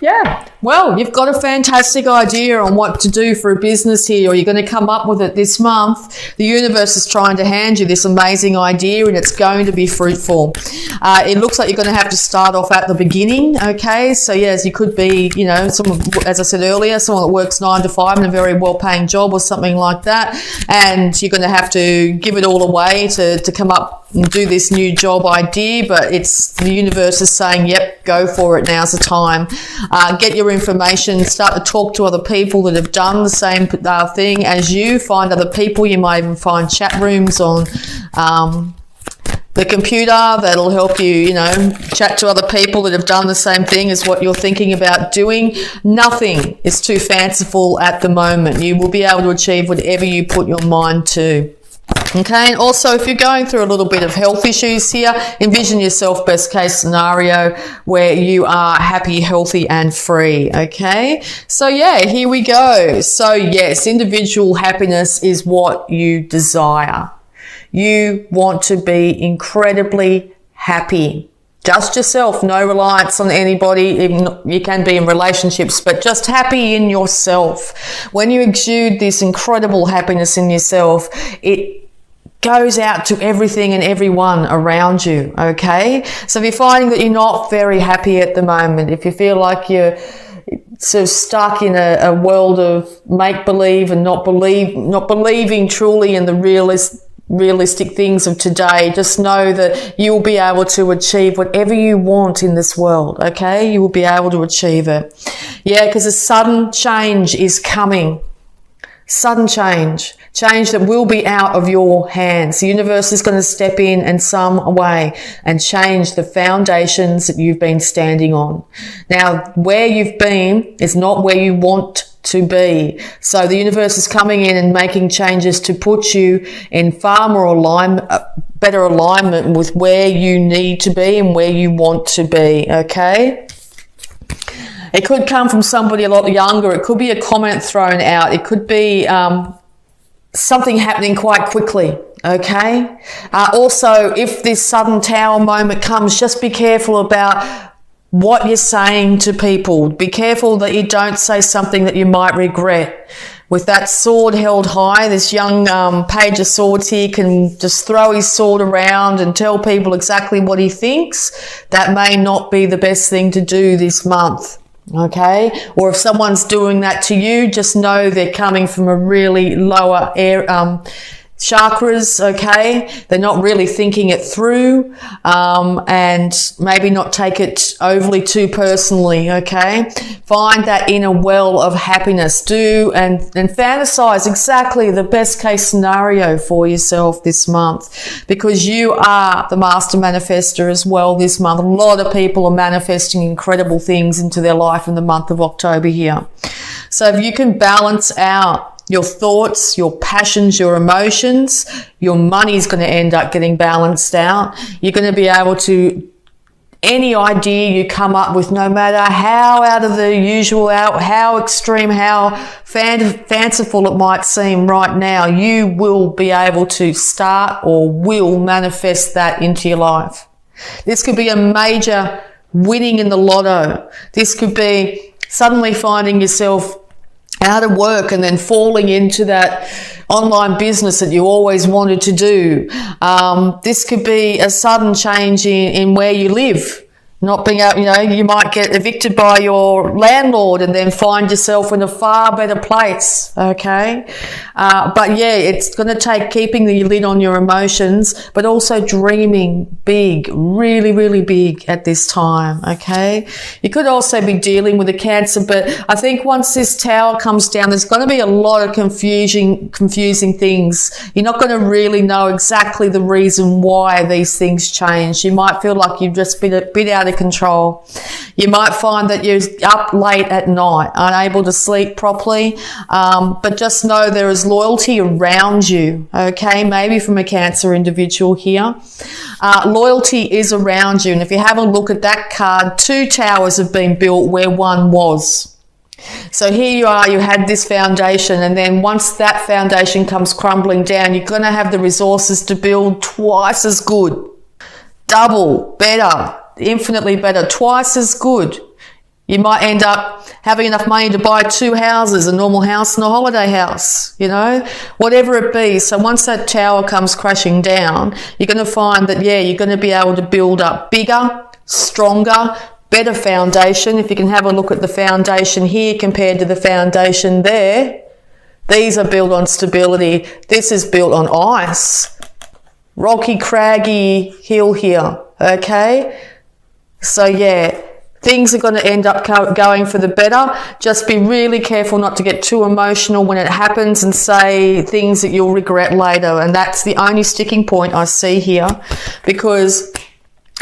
Yeah, well, you've got a fantastic idea on what to do for a business here, or you're going to come up with it this month. The universe is trying to hand you this amazing idea, and it's going to be fruitful. It looks like you're going to have to start off at the beginning, okay? So, yes, you could be, someone, as I said earlier, someone that works 9 to 5 in a very well-paying job or something like that, and you're going to have to give it all away to come up and do this new job idea, but it's the universe is saying, yep, go for it, now's the time. Get your information, start to talk to other people that have done the same thing as you, find other people. You might even find chat rooms on the computer that'll help you, chat to other people that have done the same thing as what you're thinking about doing. Nothing is too fanciful at the moment. You will be able to achieve whatever you put your mind to. Okay, and also if you're going through a little bit of health issues here, envision yourself best case scenario where you are happy, healthy and free. Okay, so yeah, here we go. So yes, individual happiness is what you desire. You want to be incredibly happy. Just yourself, no reliance on anybody. Even you can be in relationships, but just happy in yourself. When you exude this incredible happiness in yourself, it goes out to everything and everyone around you, okay? So if you're finding that you're not very happy at the moment, if you feel like you're sort of stuck in a world of make-believe and not believing truly in the realistic things of today, just know that you will be able to achieve whatever you want in this world, okay? You will be able to achieve it. Yeah, because a sudden change is coming. Sudden change that will be out of your hands. The universe is going to step in some way and change the foundations that you've been standing on. Now, where you've been is not where you want to be. So the universe is coming in and making changes to put you in far more better alignment with where you need to be and where you want to be, okay? It could come from somebody a lot younger. It could be a comment thrown out. It could be something happening quite quickly, okay? Also, if this sudden tower moment comes, just be careful about what you're saying to people. Be careful that you don't say something that you might regret. With that sword held high, this young page of swords here can just throw his sword around and tell people exactly what he thinks. That may not be the best thing to do this month. Okay, or if someone's doing that to you, just know they're coming from a really lower chakras, okay? They're not really thinking it through, and maybe not take it overly too personally, okay? Find that inner well of happiness. Do and fantasize exactly the best case scenario for yourself this month, because you are the master manifester as well this month. A lot of people are manifesting incredible things into their life in the month of October here. So if you can balance out your thoughts, your passions, your emotions, your money's going to end up getting balanced out. You're going to be able to, any idea you come up with, no matter how out of the usual, how extreme, how fanciful it might seem right now, you will be able to start or will manifest that into your life. This could be a major winning in the lotto. This could be suddenly finding yourself out of work and then falling into that online business that you always wanted to do. This could be a sudden change in where you live. Not being able, you might get evicted by your landlord and then find yourself in a far better place, okay? But yeah, it's going to take keeping the lid on your emotions, but also dreaming big, really, really big at this time, okay? You could also be dealing with a Cancer, but I think once this tower comes down, there's going to be a lot of confusing things. You're not going to really know exactly the reason why these things change. You might feel like you've just been a bit out of control. You might find that you're up late at night, unable to sleep properly, but just know there is loyalty around you, okay? Maybe from a Cancer individual here. Loyalty is around you, and if you have a look at that card, 2 towers have been built where one was. So here you are, you had this foundation, and then once that foundation comes crumbling down, you're going to have the resources to build twice as good, double, better, infinitely better, twice as good. You might end up having enough money to buy 2 houses, a normal house and a holiday house, you know, whatever it be. So once that tower comes crashing down, you're going to find that, yeah, you're going to be able to build up bigger, stronger, better foundation. If you can have a look at the foundation here compared to the foundation there, these are built on stability. This is built on ice. Rocky, craggy hill here, okay? So, yeah, things are going to end up going for the better. Just be really careful not to get too emotional when it happens and say things that you'll regret later. And that's the only sticking point I see here, because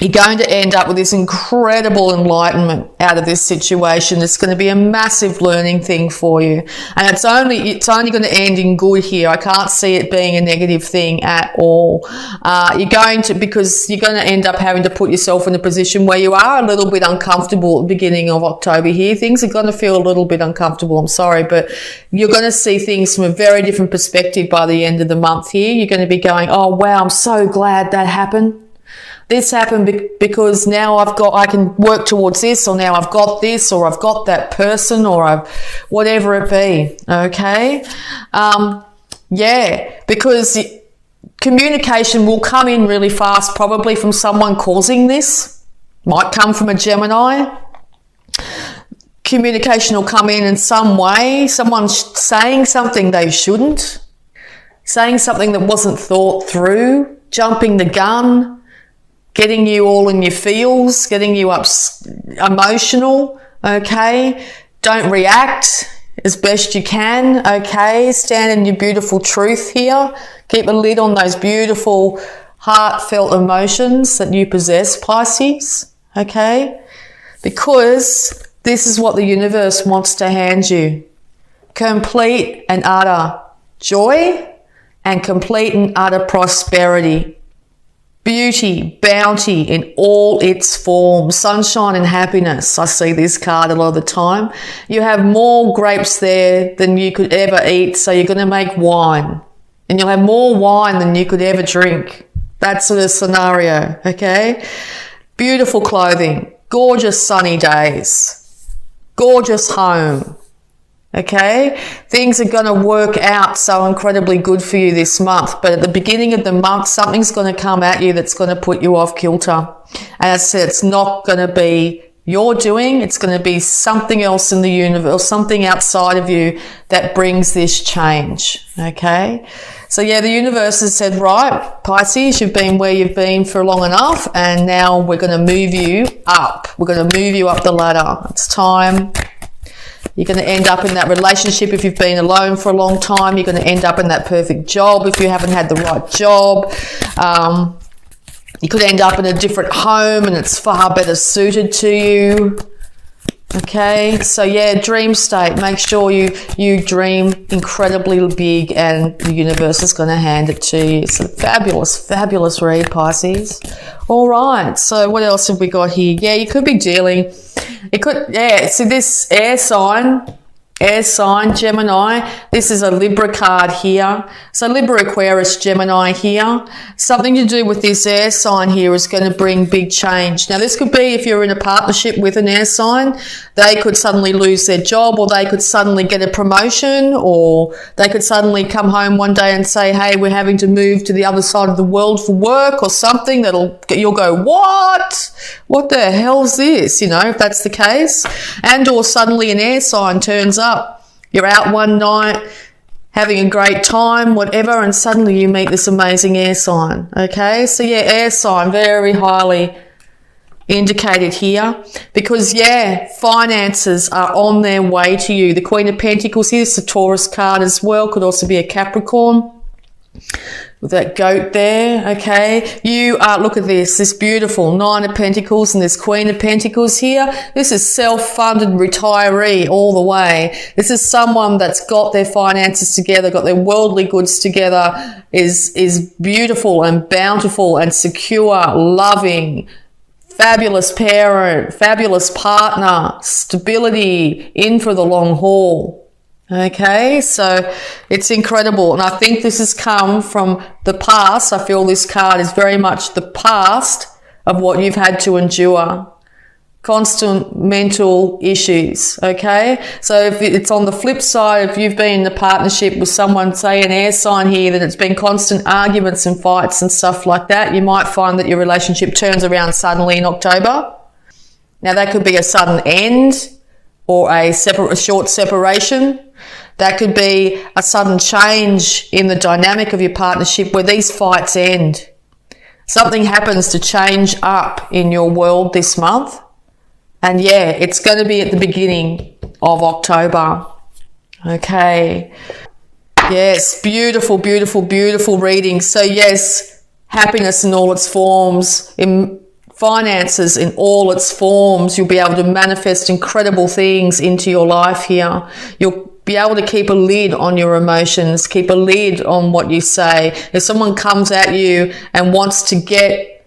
you're going to end up with this incredible enlightenment out of this situation. It's going to be a massive learning thing for you. And it's only going to end in good here. I can't see it being a negative thing at all. Because you're going to end up having to put yourself in a position where you are a little bit uncomfortable at the beginning of October here. Things are going to feel a little bit uncomfortable. I'm sorry, but you're going to see things from a very different perspective by the end of the month here. You're going to be going, oh, wow, I'm so glad that happened. This happened because now I can work towards this, or now I've got this, or I've got that person, or whatever it be, okay? Yeah, because communication will come in really fast, probably from someone causing this. Might come from a Gemini. Communication will come in some way, someone saying something they shouldn't, saying something that wasn't thought through, jumping the gun, getting you all in your feels, getting you up emotional, okay? Don't react as best you can, okay? Stand in your beautiful truth here. Keep a lid on those beautiful, heartfelt emotions that you possess, Pisces, okay? Because this is what the universe wants to hand you. Complete and utter joy and complete and utter prosperity. Beauty, bounty in all its forms, sunshine and happiness. I see this card a lot of the time. You have more grapes there than you could ever eat, so you're going to make wine. And you'll have more wine than you could ever drink. That sort of scenario, okay? Beautiful clothing, gorgeous sunny days, gorgeous home. Okay, things are going to work out so incredibly good for you this month, but at the beginning of the month, something's going to come at you that's going to put you off kilter. And as I said, it's not going to be your doing, it's going to be something else in the universe, something outside of you that brings this change. Okay, so yeah, the universe has said, right, Pisces, you've been where you've been for long enough, and now we're going to move you up. We're going to move you up the ladder. It's time. You're going to end up in that relationship if you've been alone for a long time. You're going to end up in that perfect job if you haven't had the right job. You could end up in a different home and it's far better suited to you. Okay, so yeah, dream state. Make sure you dream incredibly big and the universe is going to hand it to you. It's a fabulous, fabulous read, Pisces. All right, so what else have we got here? Yeah, you could be dealing... so this air sign, Gemini, this is a Libra card here. So Libra, Aquarius, Gemini here. Something to do with this air sign here is going to bring big change. Now, this could be if you're in a partnership with an air sign, they could suddenly lose their job, or they could suddenly get a promotion, or they could suddenly come home one day and say, hey, we're having to move to the other side of the world for work or something. You'll go, what? What the hell's this? You know, if that's the case. And or suddenly an air sign turns up. You're out one night having a great time, whatever, and suddenly you meet this amazing air sign. Okay, so yeah, air sign, very highly indicated here, because yeah, finances are on their way to you. The Queen of Pentacles here is a Taurus card as well, could also be a Capricorn with that goat there. Okay, look at this beautiful Nine of Pentacles and this Queen of Pentacles here. This is self-funded retiree all the way. This is someone that's got their finances together, got their worldly goods together, is beautiful and bountiful and secure, loving, fabulous parent, fabulous partner, stability, in for the long haul. Okay, so it's incredible. And I think this has come from the past. I feel this card is very much the past of what you've had to endure. constant mental issues, okay? So if it's on the flip side, if you've been in a partnership with someone, say an air sign here, that it's been constant arguments and fights and stuff like that, you might find that your relationship turns around suddenly in October. Now that could be a sudden end or a short separation. That could be a sudden change in the dynamic of your partnership where these fights end. Something happens to change up in your world this month. And yeah, it's going to be at the beginning of October. Okay. Yes, beautiful, beautiful, beautiful reading. So yes, happiness in all its forms, in finances in all its forms. You'll be able to manifest incredible things into your life here. You'll be able to keep a lid on your emotions, keep a lid on what you say. If someone comes at you and wants to get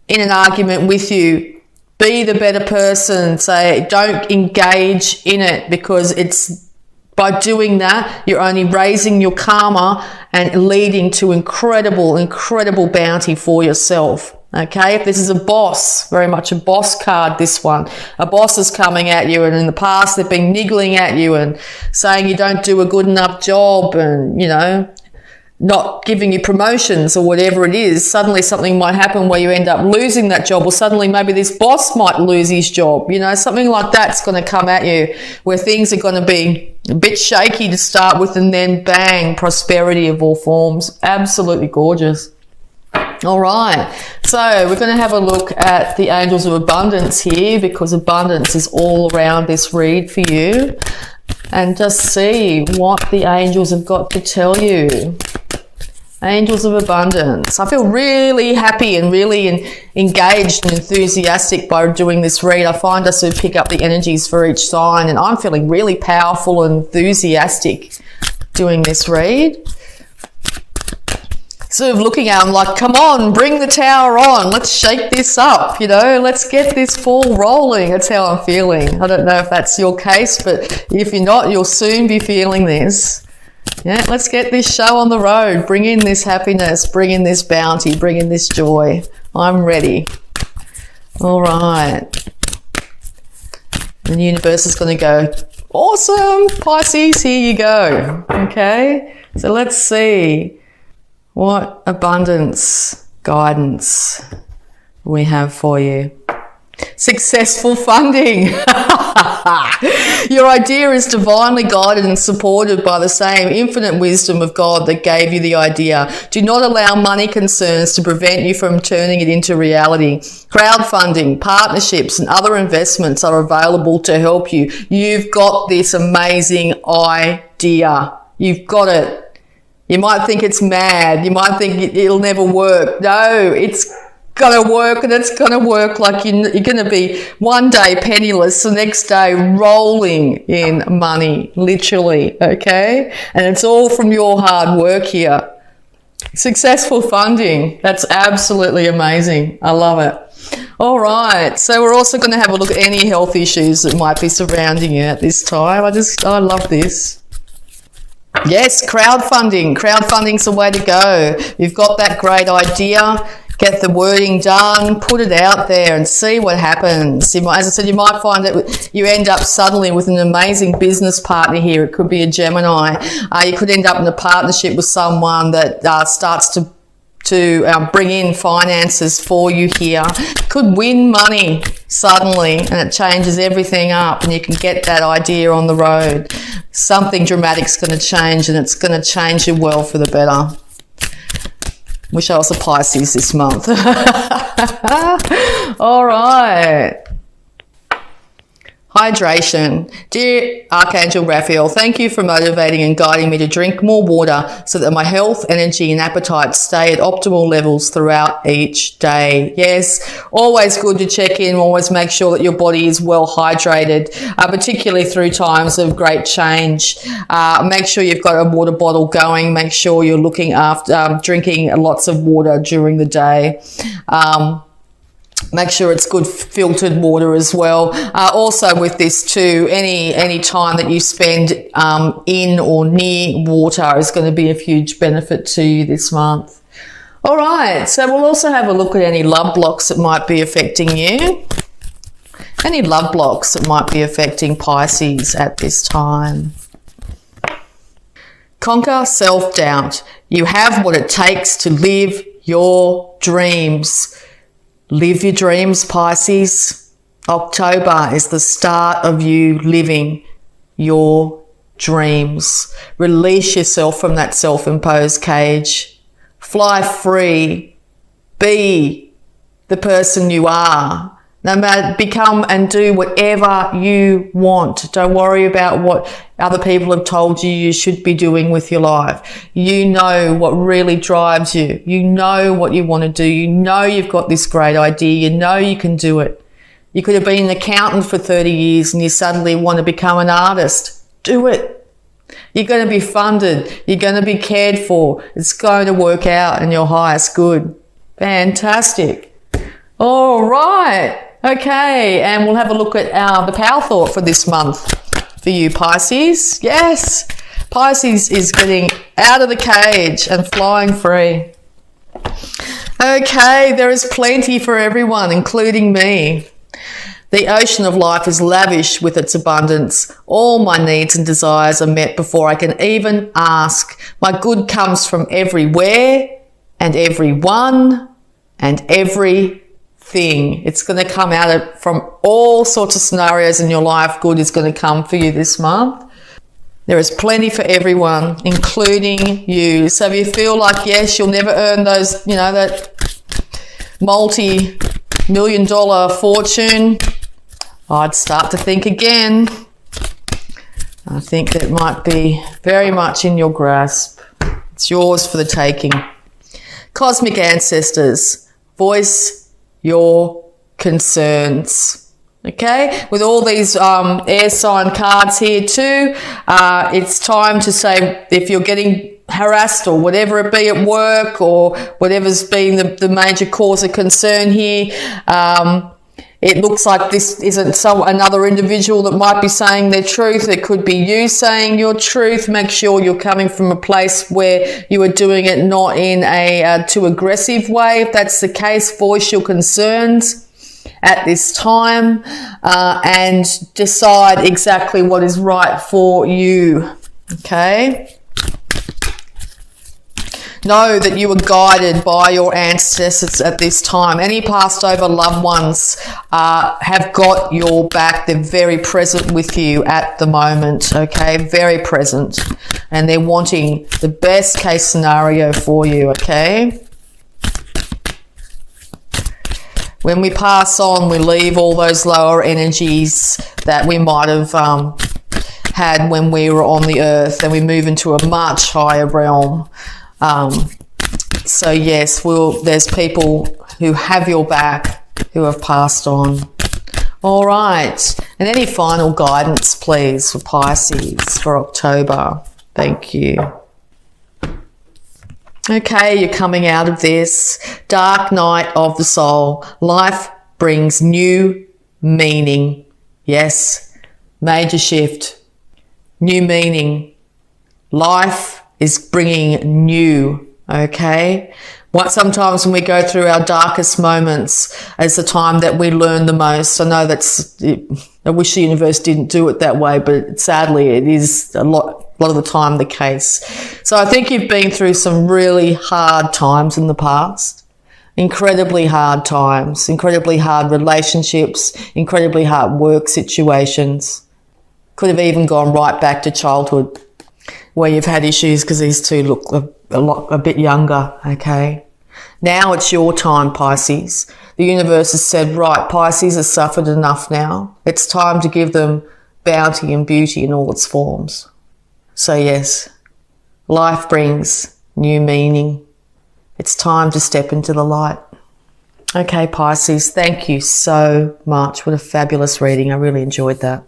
in an argument with you, be the better person. Say, don't engage in it, because it's by doing that, you're only raising your karma and leading to incredible, incredible bounty for yourself. Okay, if this is a boss, very much a boss card, this one. A boss is coming at you, and in the past they've been niggling at you and saying you don't do a good enough job and, you know, not giving you promotions or whatever it is. Suddenly something might happen where you end up losing that job, or suddenly maybe this boss might lose his job. You know, something like that's going to come at you where things are going to be a bit shaky to start with, and then bang, prosperity of all forms. Absolutely gorgeous. All right, so we're going to have a look at the angels of abundance here, because abundance is all around this read for you, and just see what the angels have got to tell you. Angels of abundance. I feel really happy and really engaged and enthusiastic by doing this read. I find us to pick up the energies for each sign, and I'm feeling really powerful and enthusiastic doing this read. Sort of looking at them like, come on, bring the tower on. Let's shake this up, you know. Let's get this ball rolling. That's how I'm feeling. I don't know if that's your case, but if you're not, you'll soon be feeling this. Yeah, let's get this show on the road. Bring in this happiness. Bring in this bounty. Bring in this joy. I'm ready. All right. The universe is going to go, awesome, Pisces, here you go. Okay, so let's see what abundance guidance we have for you. Successful funding. Your idea is divinely guided and supported by the same infinite wisdom of God that gave you the idea. Do not allow money concerns to prevent you from turning it into reality. Crowdfunding, partnerships, and other investments are available to help you. You've got this amazing idea. You've got it. You might think it's mad. You might think it'll never work. No, it's going to work, and it's going to work like you're going to be one day penniless, the next day rolling in money, literally, okay? And it's all from your hard work here. Successful funding. That's absolutely amazing. I love it. All right. So we're also going to have a look at any health issues that might be surrounding you at this time. I love this. Yes, crowdfunding. Crowdfunding's the way to go. You've got that great idea. Get the wording done, put it out there and see what happens. As I said, you might find that you end up suddenly with an amazing business partner here. It could be a Gemini. You could end up in a partnership with someone that starts to bring in finances for you here. Could win money suddenly, and it changes everything up, and you can get that idea on the road. Something dramatic's going to change, and it's going to change your world for the better. Wish I was a Pisces this month. All right. Hydration. Dear Archangel Raphael, thank you for motivating and guiding me to drink more water so that my health, energy and appetite stay at optimal levels throughout each day. Yes, always good to check in, always make sure that your body is well hydrated, particularly through times of great change. Make sure you've got a water bottle going. Make sure you're looking after, drinking lots of water during the day. Make sure it's good filtered water as well. Also with this too, any time that you spend in or near water is going to be of huge benefit to you this month. All right, so we'll also have a look at any love blocks that might be affecting you. Any love blocks that might be affecting Pisces at this time? Conquer self-doubt. You have what it takes to live your dreams. Live your dreams, Pisces. October is the start of you living your dreams. Release yourself from that self-imposed cage. Fly free. Be the person you are. No matter, become and do whatever you want. Don't worry about what other people have told you should be doing with your life. You know what really drives you. You know what you want to do. You know you've got this great idea. You know you can do it. You could have been an accountant for 30 years and you suddenly want to become an artist. Do it. You're going to be funded. You're going to be cared for. It's going to work out in your highest good. Fantastic. All right. Okay, and we'll have a look at the power thought for this month for you, Pisces. Yes, Pisces is getting out of the cage and flying free. Okay, there is plenty for everyone, including me. The ocean of life is lavish with its abundance. All my needs and desires are met before I can even ask. My good comes from everywhere and everyone and everything. It's going to come out from all sorts of scenarios in your life. Good is going to come for you this month. There is plenty for everyone, including you. So if you feel like, yes, you'll never earn those, that multi-million-dollar fortune, I'd start to think again. I think that might be very much in your grasp. It's yours for the taking. Cosmic ancestors, voice your concerns. Okay, with all these air sign cards here too, it's time to say, if you're getting harassed or whatever it be at work or whatever's been the major cause of concern here, it looks like this isn't another individual that might be saying their truth. It could be you saying your truth. Make sure you're coming from a place where you are doing it not in a too aggressive way. If that's the case, voice your concerns at this time and decide exactly what is right for you. Okay? Know that you are guided by your ancestors at this time. Any passed over loved ones have got your back. They're very present with you at the moment, okay? Very present. And they're wanting the best case scenario for you, okay? When we pass on, we leave all those lower energies that we might have had when we were on the earth, and we move into a much higher realm. So yes, there's people who have your back who have passed on. All right. And any final guidance, please, for Pisces for October? Thank you. Okay, you're coming out of this. Dark night of the soul. Life brings new meaning. Yes, major shift. New meaning. Life is bringing new, okay? Sometimes when we go through our darkest moments is the time that we learn the most. I know I wish the universe didn't do it that way, but sadly it is a lot of the time the case. So I think you've been through some really hard times in the past. Incredibly hard times, incredibly hard relationships, incredibly hard work situations. Could have even gone right back to childhood, where you've had issues because these two look a bit younger, okay? Now it's your time, Pisces. The universe has said, right, Pisces has suffered enough now. It's time to give them bounty and beauty in all its forms. So yes, life brings new meaning. It's time to step into the light. Okay, Pisces, thank you so much. What a fabulous reading. I really enjoyed that.